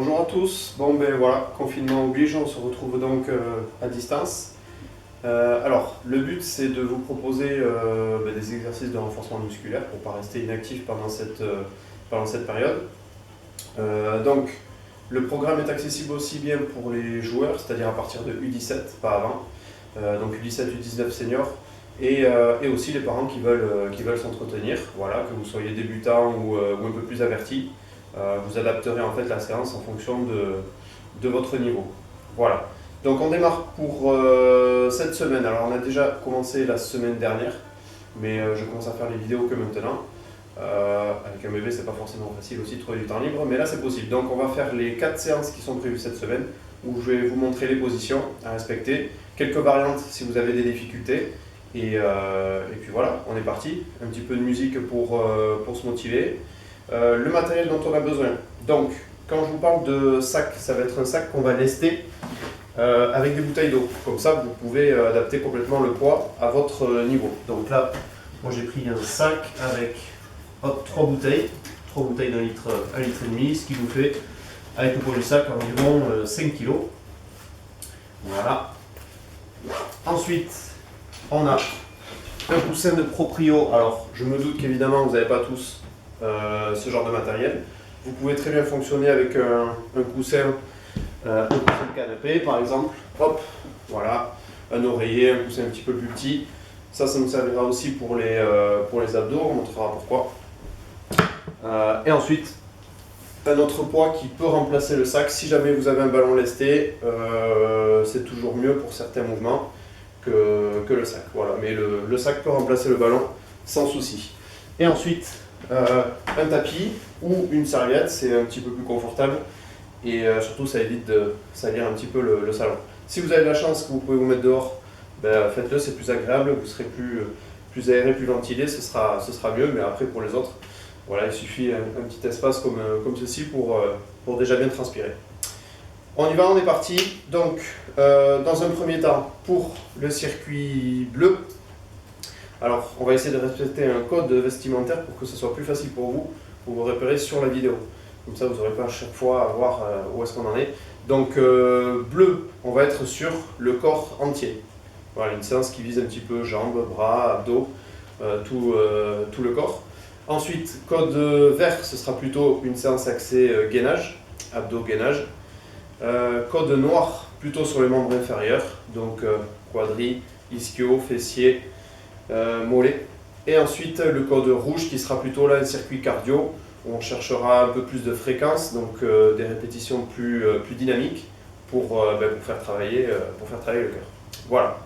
Bonjour à tous, bon ben voilà, confinement oblige, on se retrouve donc à distance. Alors, le but c'est de vous proposer des exercices de renforcement musculaire pour ne pas rester inactif pendant cette période. Donc, le programme est accessible aussi bien pour les joueurs, c'est-à-dire à partir de U17, pas avant, donc U17, U19 senior, et aussi les parents qui veulent s'entretenir, voilà, que vous soyez débutant ou un peu plus averti. Vous adapterez en fait la séance en fonction de votre niveau. Voilà. Donc on démarre pour cette semaine. Alors on a déjà commencé la semaine dernière, mais je commence à faire les vidéos que maintenant. Avec un bébé, c'est pas forcément facile aussi de trouver du temps libre, mais là c'est possible. Donc on va faire les 4 séances qui sont prévues cette semaine, où je vais vous montrer les positions à respecter, quelques variantes si vous avez des difficultés, et puis voilà, on est parti. Un petit peu de musique pour se motiver. Le matériel dont on a besoin. Donc, quand je vous parle de sac, ça va être un sac qu'on va lester avec des bouteilles d'eau. Comme ça, vous pouvez adapter complètement le poids à votre niveau. Donc là, moi j'ai pris un sac avec 3 bouteilles d'un litre, 1,5 litre, ce qui nous fait, avec le poids du sac, environ 5 kg. Voilà. Ensuite, on a un coussin de proprio. Alors, je me doute qu'évidemment, vous n'avez pas tous ce genre de matériel. Vous pouvez très bien fonctionner avec un coussin de canapé par exemple. Hop, voilà, un oreiller, un coussin un petit peu plus petit. Ça nous servira aussi pour les abdos, on montrera pourquoi. Et ensuite, un autre poids qui peut remplacer le sac. Si jamais vous avez un ballon lesté, c'est toujours mieux pour certains mouvements que le sac. Voilà. Mais le sac peut remplacer le ballon sans souci. Et ensuite, un tapis ou une serviette, c'est un petit peu plus confortable et surtout ça évite de salir un petit peu le salon. Si vous avez de la chance que vous pouvez vous mettre dehors, faites-le, c'est plus agréable, vous serez plus aéré, plus ventilé, ce sera mieux, mais après pour les autres, voilà, il suffit un petit espace comme ceci pour déjà bien transpirer. On y va, on est parti. Donc, dans un premier temps, pour le circuit bleu, alors, on va essayer de respecter un code vestimentaire pour que ce soit plus facile pour vous repérer sur la vidéo. Comme ça, vous n'aurez pas à chaque fois à voir où est-ce qu'on en est. Donc, bleu, on va être sur le corps entier. Voilà, une séance qui vise un petit peu jambes, bras, abdos, tout le corps. Ensuite, code vert, ce sera plutôt une séance axée gainage, abdos-gainage. Code noir, plutôt sur les membres inférieurs, donc quadri, ischio, fessier, mollet. Et ensuite le code rouge qui sera plutôt là un circuit cardio où on cherchera un peu plus de fréquence, donc des répétitions plus dynamiques pour faire travailler le cœur. Voilà.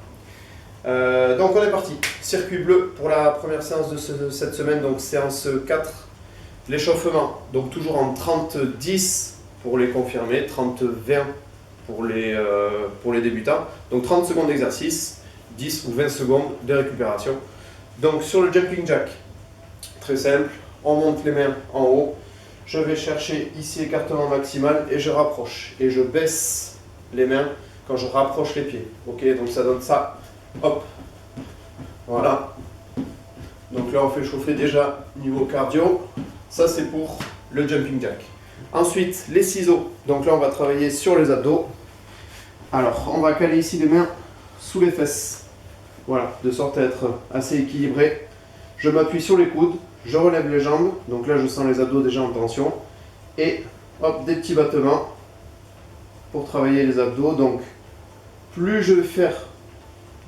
Donc on est parti. Circuit bleu pour la première séance de cette semaine, donc séance 4, l'échauffement, donc toujours en 30-10 pour les confirmés, 30-20 pour les débutants, donc 30 secondes d'exercice, 10 ou 20 secondes de récupération. Donc sur le jumping jack, très simple, on monte les mains en haut, je vais chercher ici écartement maximal et je rapproche. Et je baisse les mains quand je rapproche les pieds. Ok, donc ça donne ça, hop, voilà. Donc là on fait chauffer déjà niveau cardio, ça c'est pour le jumping jack. Ensuite les ciseaux, donc là on va travailler sur les abdos. Alors on va caler ici les mains sous les fesses. Voilà, de sorte à être assez équilibré. Je m'appuie sur les coudes, je relève les jambes, donc là je sens les abdos déjà en tension. Et hop, des petits battements pour travailler les abdos. Donc plus je vais faire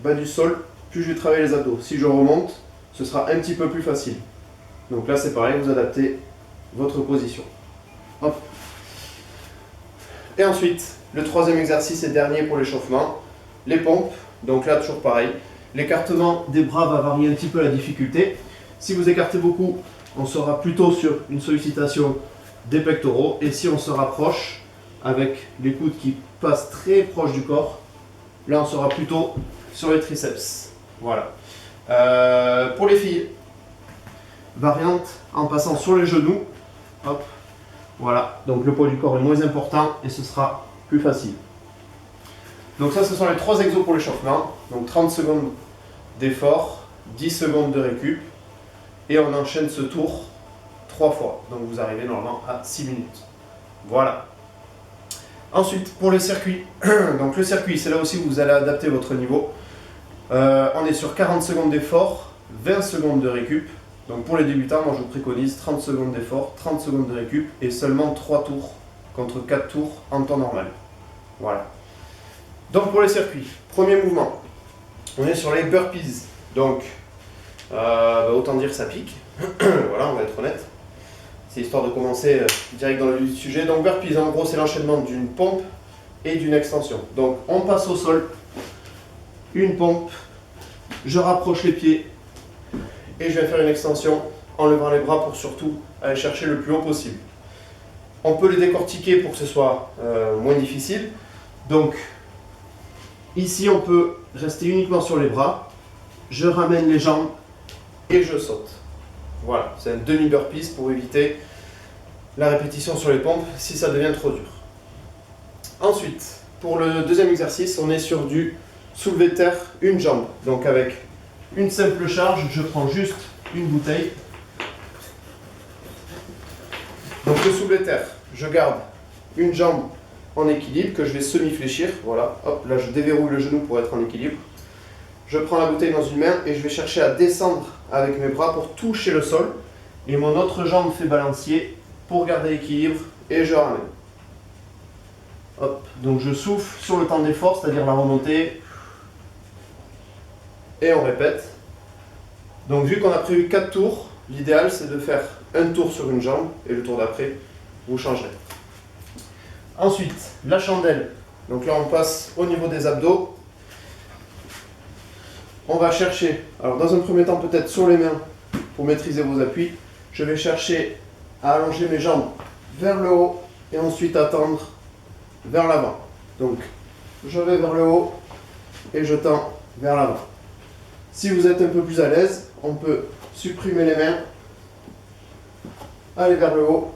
bas du sol, plus je vais travailler les abdos. Si je remonte, ce sera un petit peu plus facile. Donc là c'est pareil, vous adaptez votre position. Hop. Et ensuite, le troisième exercice et dernier pour l'échauffement, les pompes. Donc là toujours pareil. L'écartement des bras va varier un petit peu la difficulté. Si vous écartez beaucoup, on sera plutôt sur une sollicitation des pectoraux. Et si on se rapproche avec les coudes qui passent très proche du corps, là on sera plutôt sur les triceps. Voilà. Pour les filles, variante en passant sur les genoux. Hop. Voilà. Donc le poids du corps est moins important et ce sera plus facile. Donc ça, ce sont les 3 exos pour l'échauffement. Donc 30 secondes d'effort, 10 secondes de récup. Et on enchaîne ce tour 3 fois. Donc vous arrivez normalement à 6 minutes. Voilà. Ensuite, pour le circuit, donc le circuit, c'est là aussi où vous allez adapter votre niveau. On est sur 40 secondes d'effort, 20 secondes de récup. Donc pour les débutants, moi je vous préconise 30 secondes d'effort, 30 secondes de récup et seulement 3 tours contre 4 tours en temps normal. Voilà. Donc pour les circuits, premier mouvement, on est sur les burpees. Donc autant dire ça pique. Voilà, on va être honnête. C'est histoire de commencer direct dans le vif du sujet. Donc burpees, en gros, c'est l'enchaînement d'une pompe et d'une extension. Donc on passe au sol, une pompe, je rapproche les pieds et je vais faire une extension en levant les bras pour surtout aller chercher le plus haut possible. On peut les décortiquer pour que ce soit moins difficile. Donc ici, on peut rester uniquement sur les bras, je ramène les jambes et je saute. Voilà, c'est un demi-burpees pour éviter la répétition sur les pompes si ça devient trop dur. Ensuite, pour le deuxième exercice, on est sur du soulevé de terre, une jambe. Donc avec une simple charge, je prends juste une bouteille. Donc le soulevé de terre, je garde une jambe en équilibre que je vais semi-fléchir. Voilà, hop, là je déverrouille le genou pour être en équilibre. Je prends la bouteille dans une main et je vais chercher à descendre avec mes bras pour toucher le sol. Et mon autre jambe fait balancier pour garder l'équilibre et je ramène. Hop, donc je souffle sur le temps d'effort, c'est-à-dire la remontée. Et on répète. Donc vu qu'on a prévu 4 tours, l'idéal c'est de faire un tour sur une jambe et le tour d'après, vous changerez. Ensuite, la chandelle. Donc là on passe au niveau des abdos. On va chercher, alors dans un premier temps peut-être sur les mains pour maîtriser vos appuis. Je vais chercher à allonger mes jambes vers le haut et ensuite attendre vers l'avant. Donc je vais vers le haut et je tends vers l'avant. Si vous êtes un peu plus à l'aise, on peut supprimer les mains, aller vers le haut,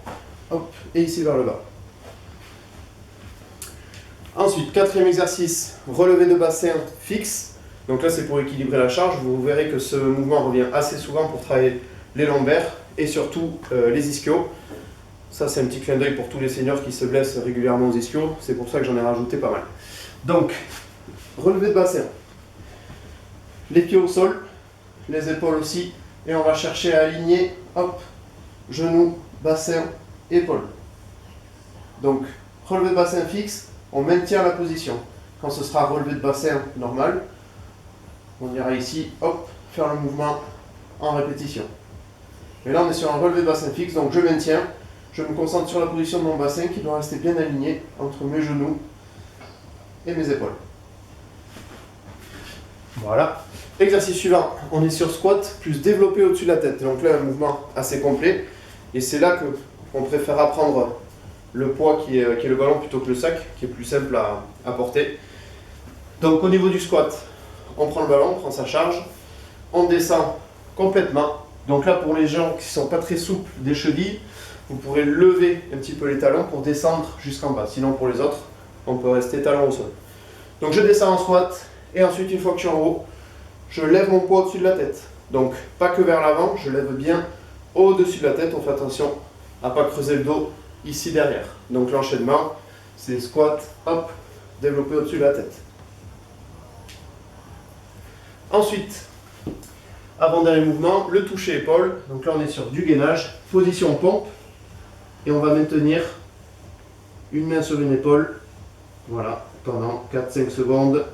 hop, et ici vers le bas. Ensuite, quatrième exercice, relevé de bassin fixe. Donc là, c'est pour équilibrer la charge. Vous verrez que ce mouvement revient assez souvent pour travailler les lombaires et surtout les ischios. Ça, c'est un petit clin d'œil pour tous les seniors qui se blessent régulièrement aux ischios. C'est pour ça que j'en ai rajouté pas mal. Donc, relevé de bassin. Les pieds au sol, les épaules aussi. Et on va chercher à aligner, hop, genoux, bassin, épaules. Donc, relevé de bassin fixe, on maintient la position. Quand ce sera relevé de bassin normal, on ira ici, hop, faire le mouvement en répétition. Et là, on est sur un relevé de bassin fixe, donc je maintiens. Je me concentre sur la position de mon bassin qui doit rester bien aligné entre mes genoux et mes épaules. Voilà. Exercice suivant, on est sur squat plus développé au-dessus de la tête. Donc là, un mouvement assez complet. Et c'est là qu'on préfère prendre le poids qui est le ballon plutôt que le sac, qui est plus simple à porter. Donc au niveau du squat, on prend le ballon, on prend sa charge, on descend complètement. Donc là, pour les gens qui ne sont pas très souples des chevilles, vous pourrez lever un petit peu les talons pour descendre jusqu'en bas. Sinon, pour les autres, on peut rester talons au sol. Donc je descends en squat et ensuite, une fois que je suis en haut, je lève mon poids au-dessus de la tête. Donc pas que vers l'avant, je lève bien au-dessus de la tête. On fait attention à ne pas creuser le dos ici derrière. Donc l'enchaînement, c'est squat, hop, développer au-dessus de la tête. Ensuite, avant-dernier mouvement, le toucher épaule. Donc là, on est sur du gainage, position pompe. Et on va maintenir une main sur une épaule. Voilà, pendant 4-5 secondes.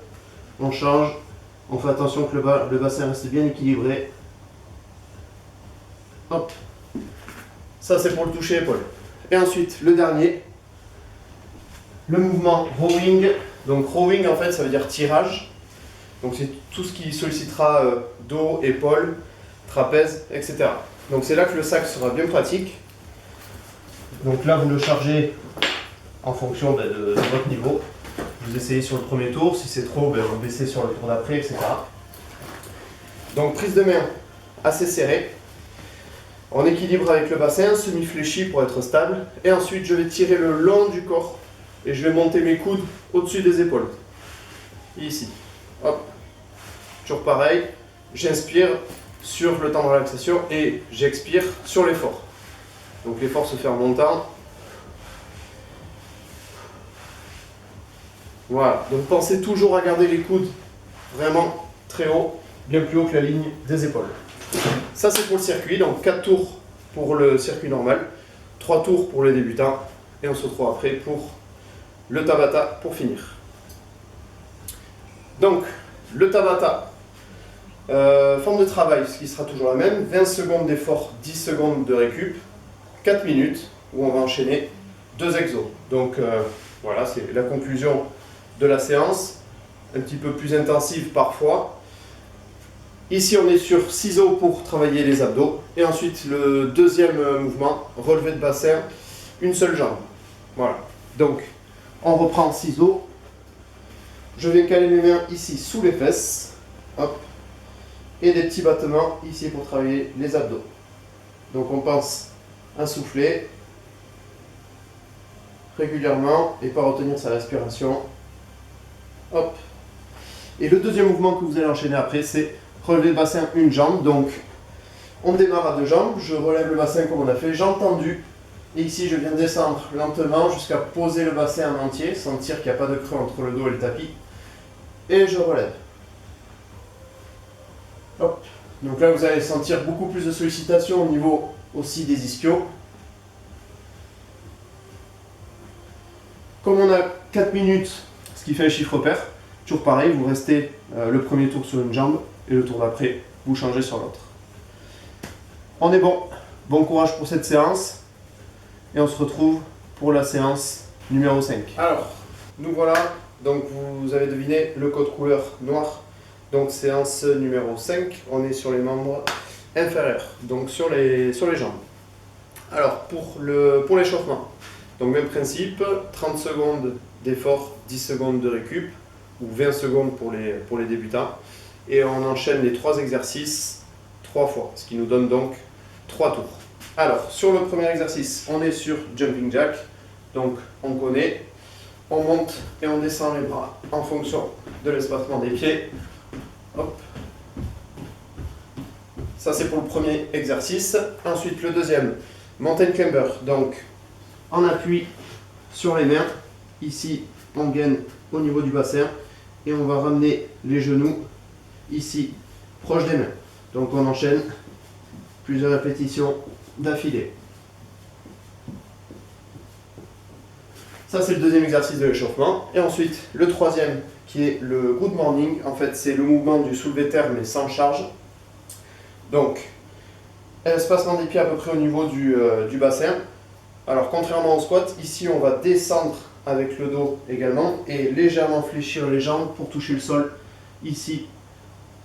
On change. On fait attention que le bassin reste bien équilibré. Hop. Ça, c'est pour le toucher épaule. Et ensuite, le dernier, le mouvement rowing. Donc rowing, en fait, ça veut dire tirage. Donc c'est tout ce qui sollicitera dos, épaules, trapèze, etc. Donc c'est là que le sac sera bien pratique. Donc là, vous le chargez en fonction de votre niveau. Vous essayez sur le premier tour. Si c'est trop, vous baissez sur le tour d'après, etc. Donc prise de main assez serrée. On équilibre avec le bassin, semi-fléchi pour être stable. Et ensuite, je vais tirer le long du corps. Et je vais monter mes coudes au-dessus des épaules. Et ici. Hop. Toujours pareil. J'inspire sur le temps de relaxation et j'expire sur l'effort. Donc l'effort se fait en montant. Voilà, donc pensez toujours à garder les coudes vraiment très haut, bien plus haut que la ligne des épaules. Ça c'est pour le circuit, donc 4 tours pour le circuit normal, 3 tours pour les débutants, et on se retrouve après pour le Tabata pour finir. Donc, le Tabata, forme de travail, ce qui sera toujours la même, 20 secondes d'effort, 10 secondes de récup, 4 minutes, où on va enchaîner 2 exos. Donc voilà, c'est la conclusion de la séance, un petit peu plus intensive parfois. Ici, on est sur ciseaux pour travailler les abdos. Et ensuite, le deuxième mouvement, relevé de bassin, une seule jambe. Voilà. Donc, on reprend ciseaux. Je vais caler mes mains ici sous les fesses. Hop. Et des petits battements ici pour travailler les abdos. Donc, on pense à souffler régulièrement et pas retenir sa respiration. Hop. Et le deuxième mouvement que vous allez enchaîner après, c'est relever le bassin une jambe. Donc, on démarre à 2 jambes. Je relève le bassin comme on a fait, jambes tendues. Et ici, je viens descendre lentement jusqu'à poser le bassin en entier, sentir qu'il n'y a pas de creux entre le dos et le tapis. Et je relève. Hop. Donc là, vous allez sentir beaucoup plus de sollicitation au niveau aussi des ischios. Comme on a 4 minutes, ce qui fait un chiffre pair, toujours pareil, vous restez le premier tour sur une jambe et le tour d'après, vous changez sur l'autre. On est bon. Bon courage pour cette séance. Et on se retrouve pour la séance numéro 5. Alors, nous voilà. Donc, vous avez deviné le code couleur noir. Donc, séance numéro 5. On est sur les membres inférieurs. Donc, sur les jambes. Alors, pour l'échauffement. Donc, même principe. 30 secondes d'effort, 10 secondes de récup. Ou 20 secondes pour les débutants. Et on enchaîne les 3 exercices 3 fois. Ce qui nous donne donc 3 tours. Alors, sur le premier exercice, on est sur Jumping Jack. Donc, on connaît. On monte et on descend les bras en fonction de l'espacement des pieds. Hop. Ça, c'est pour le premier exercice. Ensuite, le deuxième, Mountain Climber. Donc, on appuie sur les mains. Ici, on gaine au niveau du bassin. Et on va ramener les genoux ici, proche des mains. Donc, on enchaîne plusieurs répétitions d'affilée. Ça, c'est le deuxième exercice de l'échauffement. Et ensuite, le troisième, qui est le Good Morning. En fait, c'est le mouvement du soulevé de terre, mais sans charge. Donc, espacement des pieds à peu près au niveau du bassin. Alors, contrairement au squat, ici, on va descendre avec le dos également et légèrement fléchir les jambes pour toucher le sol ici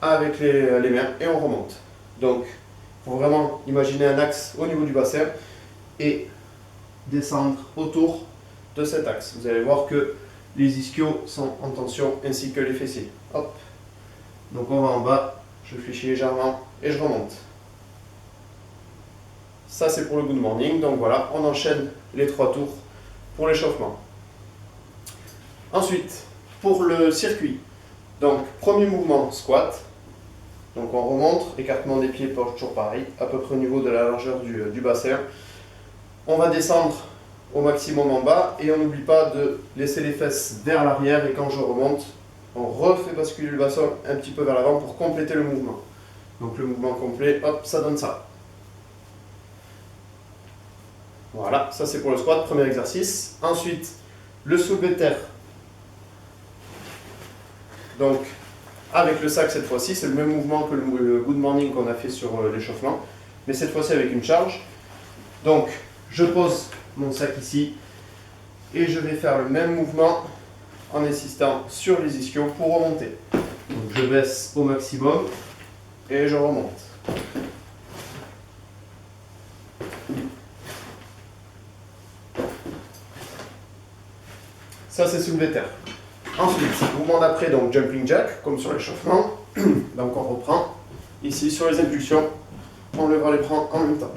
avec les mains et on remonte. Donc, il faut vraiment imaginer un axe au niveau du bassin et descendre autour de cet axe. Vous allez voir que les ischios sont en tension ainsi que les fessiers. Hop. Donc on va en bas, je fléchis légèrement et je remonte. Ça c'est pour le Good Morning. Donc voilà, on enchaîne les 3 tours pour l'échauffement. Ensuite, pour le circuit. Donc premier mouvement, squat. Donc on remonte, écartement des pieds, toujours pareil, à peu près au niveau de la largeur du bassin. On va descendre au maximum en bas et on n'oublie pas de laisser les fesses vers l'arrière et quand je remonte, on refait basculer le bassin un petit peu vers l'avant pour compléter le mouvement. Donc le mouvement complet, hop, ça donne ça. Voilà, ça c'est pour le squat, premier exercice. Ensuite, le soulevé de terre. Donc, avec le sac cette fois-ci, c'est le même mouvement que le Good Morning qu'on a fait sur l'échauffement, mais cette fois-ci avec une charge. Donc, je pose mon sac ici et je vais faire le même mouvement en insistant sur les ischios pour remonter. Donc, je baisse au maximum et je remonte. Ça, c'est soulevé de terre. Ensuite, mouvement d'après, donc Jumping Jack, comme sur l'échauffement. Donc on reprend. Ici, sur les impulsions, on lèvera les bras en même temps.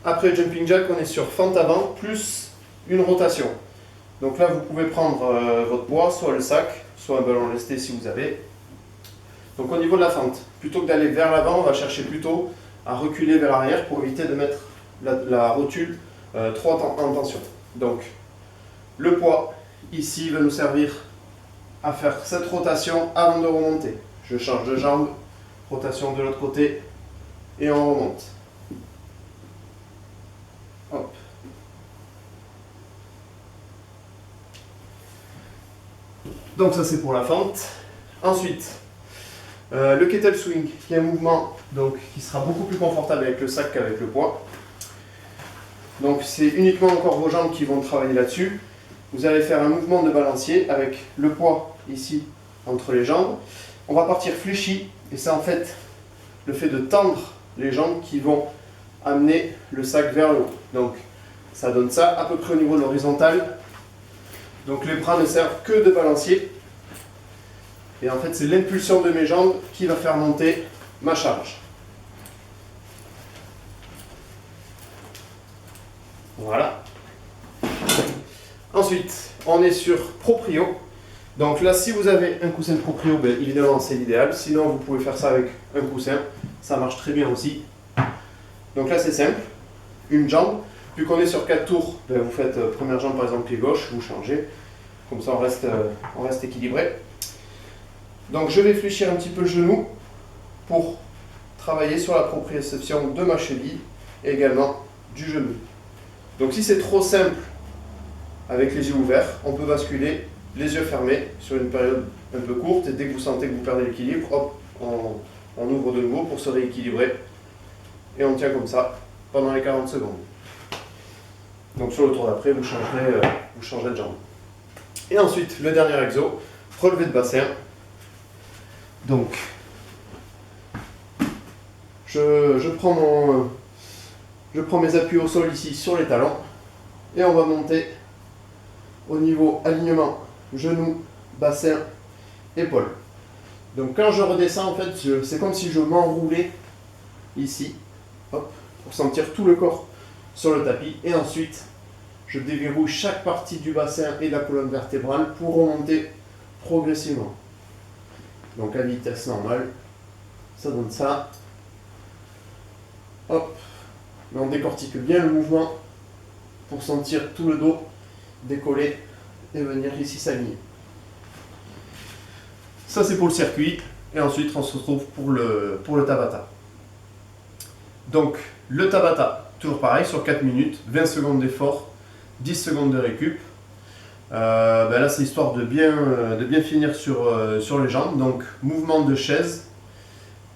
Après Jumping Jack, on est sur fente avant, plus une rotation. Donc là, vous pouvez prendre votre poids, soit le sac, soit un ballon lesté si vous avez. Donc au niveau de la fente, plutôt que d'aller vers l'avant, on va chercher plutôt à reculer vers l'arrière pour éviter de mettre la rotule trop en tension. Donc, le poids, ici, va nous servir à faire cette rotation avant de remonter. Je change de jambe, rotation de l'autre côté, et on remonte. Hop. Donc ça c'est pour la fente. Ensuite, le kettle swing, qui est un mouvement donc, qui sera beaucoup plus confortable avec le sac qu'avec le poids. Donc c'est uniquement encore vos jambes qui vont travailler là-dessus. Vous allez faire un mouvement de balancier avec le poids ici entre les jambes. On va partir fléchi et c'est en fait le fait de tendre les jambes qui vont amener le sac vers le haut. Donc ça donne ça à peu près au niveau de l'horizontale. Donc les bras ne servent que de balancier. Et en fait c'est l'impulsion de mes jambes qui va faire monter ma charge. Voilà. Ensuite, on est sur proprio. Donc là, si vous avez un coussin de proprio, ben, évidemment c'est l'idéal. Sinon, vous pouvez faire ça avec un coussin. Ça marche très bien aussi. Donc là, c'est simple. Une jambe. Vu qu'on est sur 4 tours, ben, vous faites première jambe par exemple pied gauche, vous changez. Comme ça, on reste équilibré. Donc je vais fléchir un petit peu le genou pour travailler sur la proprioception de ma cheville et également du genou. Donc si c'est trop simple avec les yeux ouverts, on peut basculer les yeux fermés sur une période un peu courte et dès que vous sentez que vous perdez l'équilibre, hop, on ouvre de nouveau pour se rééquilibrer et on tient comme ça pendant les 40 secondes. Donc sur le tour d'après, vous changerez de jambe. Et ensuite, le dernier exo, relevé de bassin. Donc, je prends mes appuis au sol ici sur les talons et on va monter au niveau alignement genou, bassin, épaule. Donc quand je redescends en fait c'est comme si je m'enroulais ici, hop, pour sentir tout le corps sur le tapis et ensuite je déverrouille chaque partie du bassin et de la colonne vertébrale pour remonter progressivement. Donc à vitesse normale, ça donne ça. Hop. Mais on décortique bien le mouvement pour sentir tout le dos décoller et venir ici s'aligner. Ça c'est pour le circuit et ensuite on se retrouve pour le Tabata. Donc le Tabata, toujours pareil sur 4 minutes, 20 secondes d'effort, 10 secondes de récup. Là c'est histoire de bien finir sur les jambes. Donc mouvement de chaise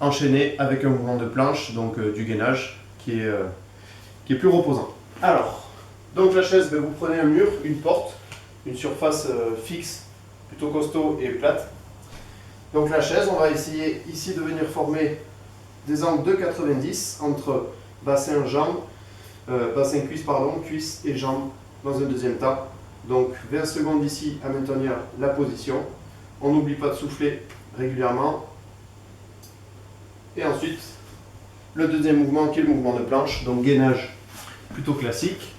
enchaîné avec un mouvement de planche, donc du gainage qui est plus reposant. Alors, donc la chaise, vous prenez un mur, une porte, une surface fixe, plutôt costaud et plate. Donc la chaise, on va essayer ici de venir former des angles de 90 entre bassin, cuisse et jambes dans un deuxième temps. Donc 20 secondes ici à maintenir la position. On n'oublie pas de souffler régulièrement. Et ensuite, le deuxième mouvement qui est le mouvement de planche, donc gainage plutôt classique.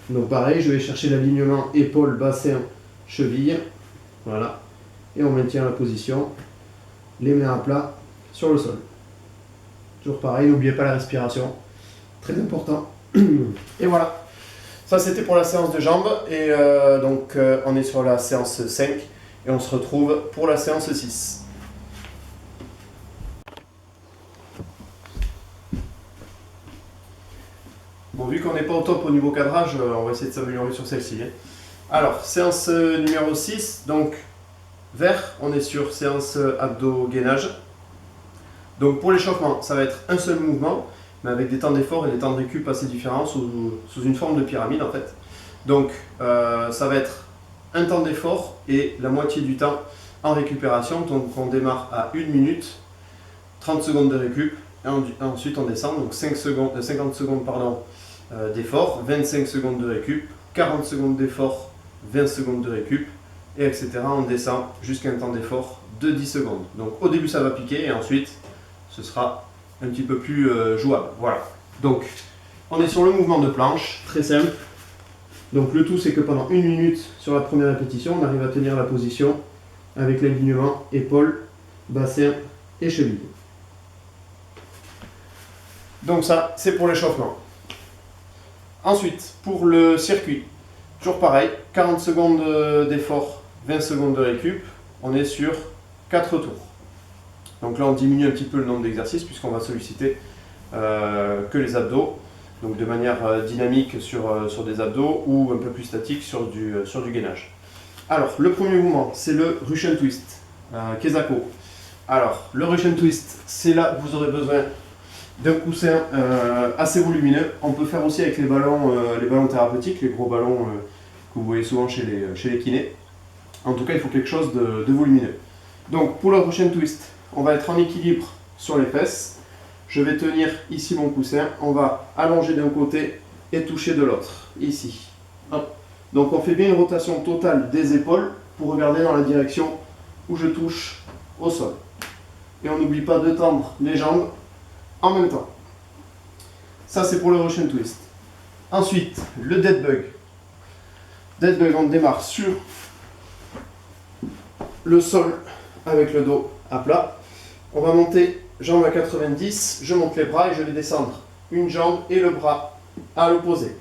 Donc pareil, je vais chercher l'alignement épaule, bassin, cheville. Voilà. Et on maintient la position. Les mains à plat sur le sol. Toujours pareil, n'oubliez pas la respiration. Très important. Et voilà. Ça c'était pour la séance de jambes. Et on est sur la séance 5. Et on se retrouve pour la séance 6. Bon, vu qu'on n'est pas au top au niveau cadrage, on va essayer de s'améliorer sur celle-ci. Alors, séance numéro 6, donc vert, on est sur séance abdos gainage. Donc pour l'échauffement, ça va être un seul mouvement, mais avec des temps d'effort et des temps de récup assez différents, sous une forme de pyramide en fait. Donc ça va être un temps d'effort et la moitié du temps en récupération. Donc on démarre à 1 minute, 30 secondes de récup, et ensuite on descend, donc 50 secondes d'effort, 25 secondes de récup, 40 secondes d'effort, 20 secondes de récup, et etc. On descend jusqu'à un temps d'effort de 10 secondes. Donc au début ça va piquer et ensuite ce sera un petit peu plus jouable. Voilà. Donc on est sur le mouvement de planche, très simple. Donc le tout c'est que pendant 1 minute sur la première répétition, on arrive à tenir la position avec l'alignement épaule, bassin et cheville. Donc ça c'est pour l'échauffement. Ensuite, pour le circuit, toujours pareil, 40 secondes d'effort, 20 secondes de récup, on est sur 4 tours. Donc là on diminue un petit peu le nombre d'exercices puisqu'on va solliciter que les abdos, donc de manière dynamique sur des abdos ou un peu plus statique sur du gainage. Alors le premier mouvement c'est le Russian Twist, Kezako. Alors le Russian Twist, c'est là que vous aurez besoin d'un coussin assez volumineux. On peut faire aussi avec les ballons thérapeutiques, les gros ballons que vous voyez souvent chez les kinés. En tout cas il faut quelque chose de volumineux. Donc pour le Russian Twist, on va être en équilibre sur les fesses. Je vais tenir ici mon coussin, on va allonger d'un côté et toucher de l'autre, ici. Hop. Donc on fait bien une rotation totale des épaules pour regarder dans la direction où je touche au sol. Et on n'oublie pas de tendre les jambes en même temps. Ça c'est pour le Russian Twist. Ensuite, le Dead Bug. Dead Bug, on démarre sur le sol avec le dos à plat. On va monter jambes à 90, je monte les bras et je vais descendre une jambe et le bras à l'opposé.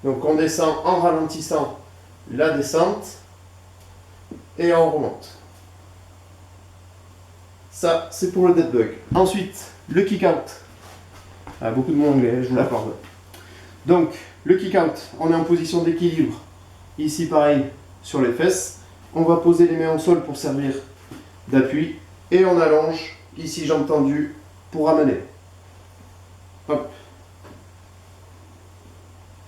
Donc on descend en ralentissant la descente et on remonte. Ça c'est pour le Dead Bug. Ensuite, le kick out. Beaucoup de mots anglais, je vous l'accorde. Donc le kick out, on est en position d'équilibre. Ici pareil sur les fesses. On va poser les mains au sol pour servir d'appui et on allonge ici jambes tendues pour ramener. Hop.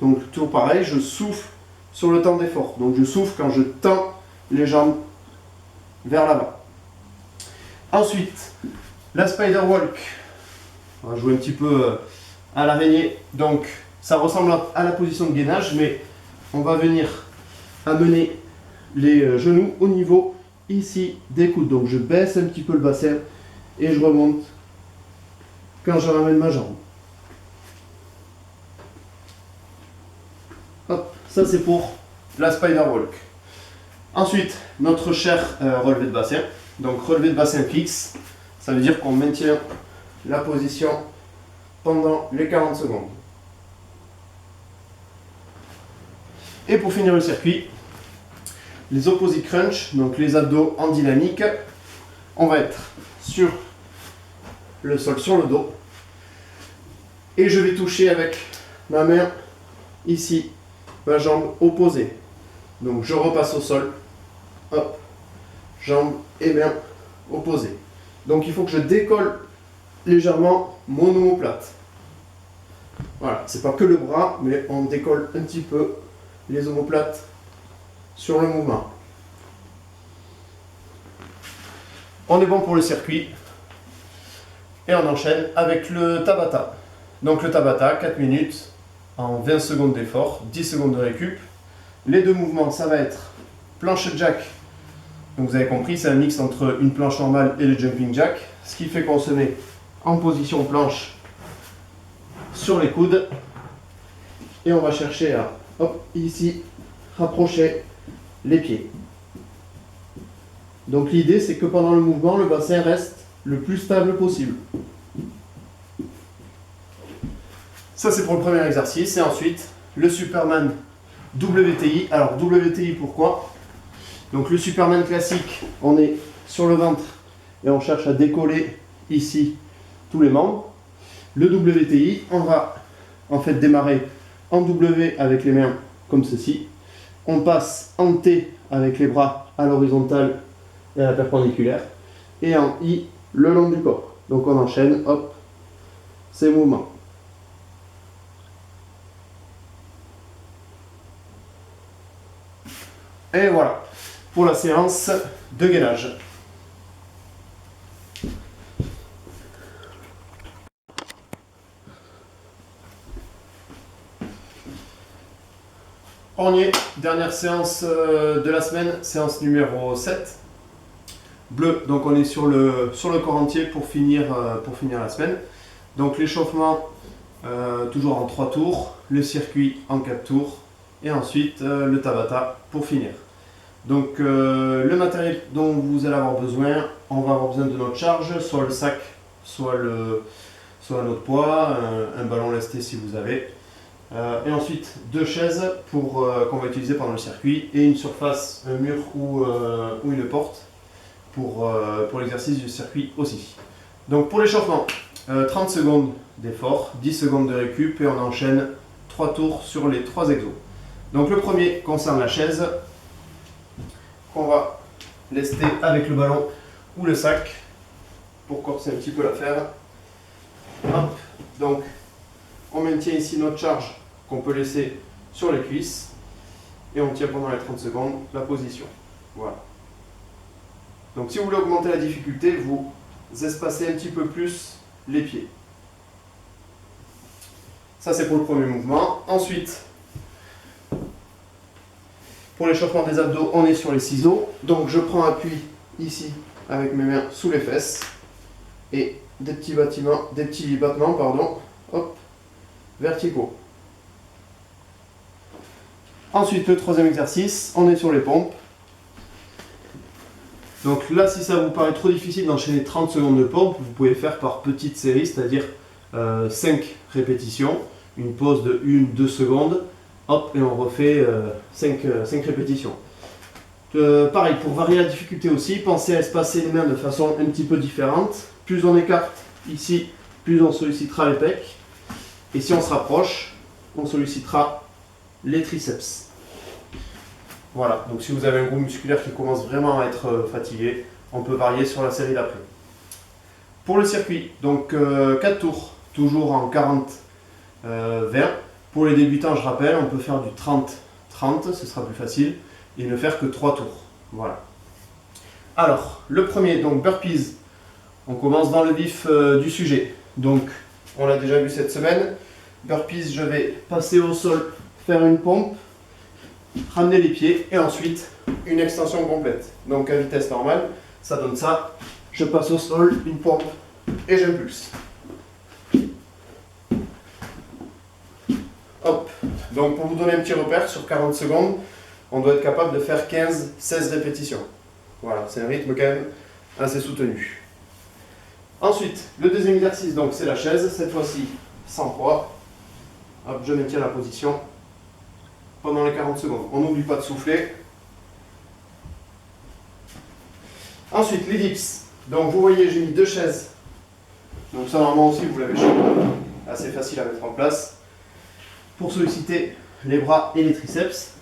Donc toujours pareil, je souffle sur le temps d'effort. Donc je souffle quand je tends les jambes vers l'avant. Ensuite, la spider walk. On va jouer un petit peu à l'araignée. Donc ça ressemble à la position de gainage, mais on va venir amener les genoux au niveau ici des coudes. Donc je baisse un petit peu le bassin et je remonte quand je ramène ma jambe. Hop, ça c'est pour la spider walk. Ensuite, notre cher relevé de bassin. Donc relevé de bassin fixe, ça veut dire qu'on maintient la position pendant les 40 secondes. Et pour finir le circuit, les opposite crunch, donc les abdos en dynamique. On va être sur le sol, sur le dos. Et je vais toucher avec ma main ici, ma jambe opposée. Donc je repasse au sol. Hop, jambe et main opposées. Donc il faut que je décolle légèrement mon omoplate. Voilà, c'est pas que le bras, mais on décolle un petit peu les omoplates sur le mouvement. On est bon pour le circuit et on enchaîne avec le Tabata. Donc le Tabata, 4 minutes en 20 secondes d'effort, 10 secondes de récup. Les deux mouvements, ça va être planche jack. Donc vous avez compris, c'est un mix entre une planche normale et le jumping jack, ce qui fait qu'on se met en position planche sur les coudes et on va chercher à, hop, ici, rapprocher les pieds. Donc l'idée c'est que pendant le mouvement, le bassin reste le plus stable possible. Ça c'est pour le premier exercice. Et ensuite le Superman WTI. Alors WTI pourquoi? Donc le Superman classique, on est sur le ventre et on cherche à décoller ici tous les membres. Le WTI, on va en fait démarrer en W avec les mains comme ceci. On passe en T avec les bras à l'horizontale et à la perpendiculaire. Et en I le long du corps. Donc on enchaîne, hop, ces mouvements. Et voilà, pour la séance de gainage. On y est, dernière séance de la semaine, séance numéro 7. Bleu, donc on est sur le corps entier pour finir la semaine. Donc l'échauffement, toujours en 3 tours, le circuit en 4 tours, et ensuite le Tabata pour finir. Donc le matériel dont vous allez avoir besoin, on va avoir besoin de notre charge, soit le sac, soit soit un autre poids, un ballon lesté si vous avez. Et ensuite 2 chaises qu'on va utiliser pendant le circuit et une surface, un mur ou une porte pour l'exercice du circuit aussi. Donc pour l'échauffement, 30 secondes d'effort, 10 secondes de récup et on enchaîne 3 tours sur les 3 exos. Donc le premier concerne la chaise qu'on va lester avec le ballon ou le sac pour corser un petit peu l'affaire. Hop, donc on maintient ici notre charge qu'on peut laisser sur les cuisses et on tient pendant les 30 secondes la position. Voilà. Donc si vous voulez augmenter la difficulté, vous espacez un petit peu plus les pieds. Ça c'est pour le premier mouvement. Ensuite, pour l'échauffement des abdos, on est sur les ciseaux. Donc je prends appui ici avec mes mains sous les fesses et des petits battements, hop, verticaux. Ensuite, le troisième exercice, on est sur les pompes. Donc là, si ça vous paraît trop difficile d'enchaîner 30 secondes de pompe, vous pouvez faire par petites séries, c'est-à-dire 5 répétitions, une pause de 1-2 secondes, hop, et on refait 5 répétitions. Pareil, pour varier la difficulté aussi, pensez à espacer les mains de façon un petit peu différente. Plus on écarte ici, plus on sollicitera les pecs. Et si on se rapproche, on sollicitera les triceps. Voilà, donc si vous avez un groupe musculaire qui commence vraiment à être fatigué, on peut varier sur la série d'après. Pour le circuit, donc 4 tours, toujours en 40-20. Pour les débutants, je rappelle, on peut faire du 30-30, ce sera plus facile, et ne faire que 3 tours. Voilà. Alors, le premier, donc burpees, on commence dans le vif du sujet. Donc, on l'a déjà vu cette semaine. Burpees, je vais passer au sol, faire une pompe, ramener les pieds et ensuite une extension complète. Donc à vitesse normale, ça donne ça. Je passe au sol, une pompe et j'impulse. Hop. Donc pour vous donner un petit repère, sur 40 secondes, on doit être capable de faire 15-16 répétitions. Voilà, c'est un rythme quand même assez soutenu. Ensuite, le deuxième exercice, donc c'est la chaise, cette fois-ci sans poids. Hop, je maintiens la position pendant les 40 secondes. On n'oublie pas de souffler. Ensuite, les dips. Donc vous voyez, j'ai mis 2 chaises. Donc ça, normalement aussi, vous l'avez chez vous. Assez facile à mettre en place. Pour solliciter les bras et les triceps.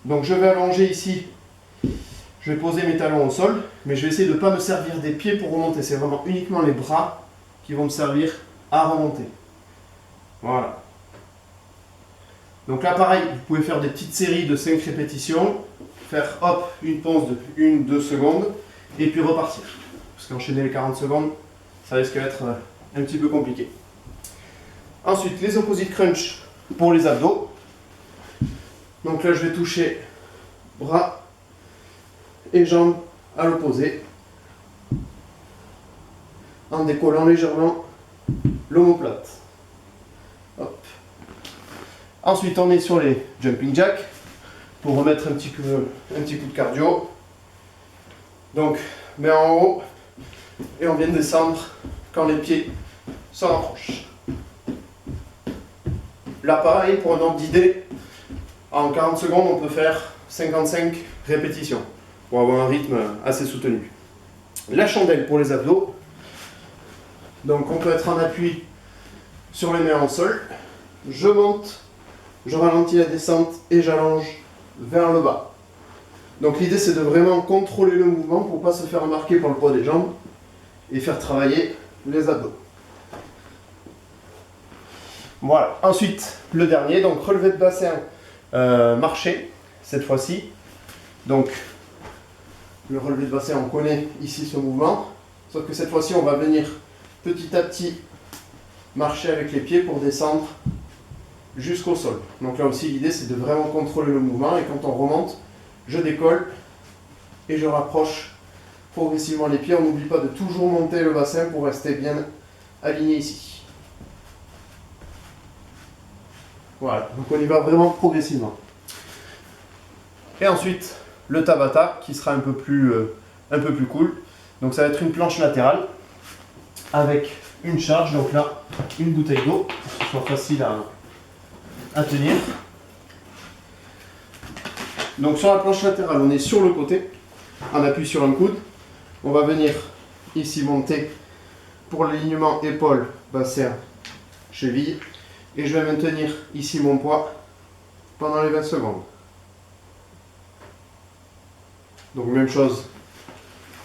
Donc je vais allonger ici. Je vais poser mes talons au sol. Mais je vais essayer de ne pas me servir des pieds pour remonter. C'est vraiment uniquement les bras qui vont me servir à remonter. Voilà. Donc là, pareil, vous pouvez faire des petites séries de 5 répétitions, faire hop, une pause de 1-2 secondes, et puis repartir. Parce qu'enchaîner les 40 secondes, ça risque d'être un petit peu compliqué. Ensuite, les opposite crunch pour les abdos. Donc là, je vais toucher bras et jambes à l'opposé, en décollant légèrement l'omoplate. Hop. Ensuite, on est sur les jumping jacks pour remettre un petit coup de cardio. Donc, main en haut et on vient de descendre quand les pieds se rapprochent. Là, pareil, pour un ordre d'idée, en 40 secondes, on peut faire 55 répétitions pour avoir un rythme assez soutenu. La chandelle pour les abdos. Donc, on peut être en appui sur les mains en sol. Je monte. Je ralentis la descente et j'allonge vers le bas. Donc l'idée c'est de vraiment contrôler le mouvement pour ne pas se faire marquer par le poids des jambes et faire travailler les abdos. Voilà. Ensuite, le dernier, donc relevé de bassin marché, cette fois-ci. Donc le relevé de bassin, on connaît ici ce mouvement, sauf que cette fois-ci on va venir petit à petit marcher avec les pieds pour descendre jusqu'au sol. Donc là aussi l'idée c'est de vraiment contrôler le mouvement et quand on remonte, je décolle et je rapproche progressivement les pieds. On n'oublie pas de toujours monter le bassin pour rester bien aligné ici. Voilà, donc on y va vraiment progressivement. Et ensuite le Tabata qui sera un peu plus cool. Donc ça va être une planche latérale. avec une charge, donc là une bouteille d'eau pour que ce soit facile à tenir. Donc sur la planche latérale, on est sur le côté, on appuie sur un coude, on va venir ici monter pour l'alignement épaule, bassin, cheville, et je vais maintenir ici mon poids pendant les 20 secondes. Donc même chose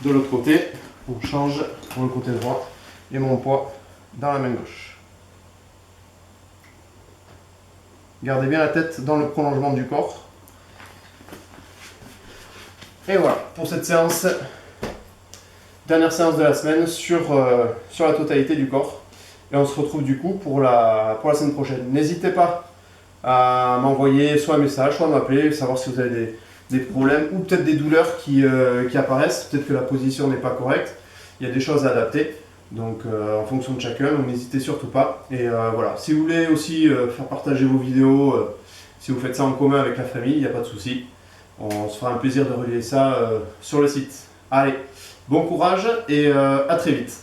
de l'autre côté, on change pour le côté droit et mon poids dans la main gauche. Gardez bien la tête dans le prolongement du corps. Et voilà, pour cette séance, dernière séance de la semaine sur la totalité du corps. Et on se retrouve du coup pour la semaine prochaine. N'hésitez pas à m'envoyer soit un message, soit à m'appeler, savoir si vous avez des problèmes ou peut-être des douleurs qui apparaissent. Peut-être que la position n'est pas correcte. Il y a des choses à adapter. Donc en fonction de chacun, donc n'hésitez surtout pas. Et voilà, si vous voulez aussi faire partager vos vidéos, si vous faites ça en commun avec la famille, il n'y a pas de souci. On se fera un plaisir de relayer ça sur le site. Allez, bon courage et à très vite.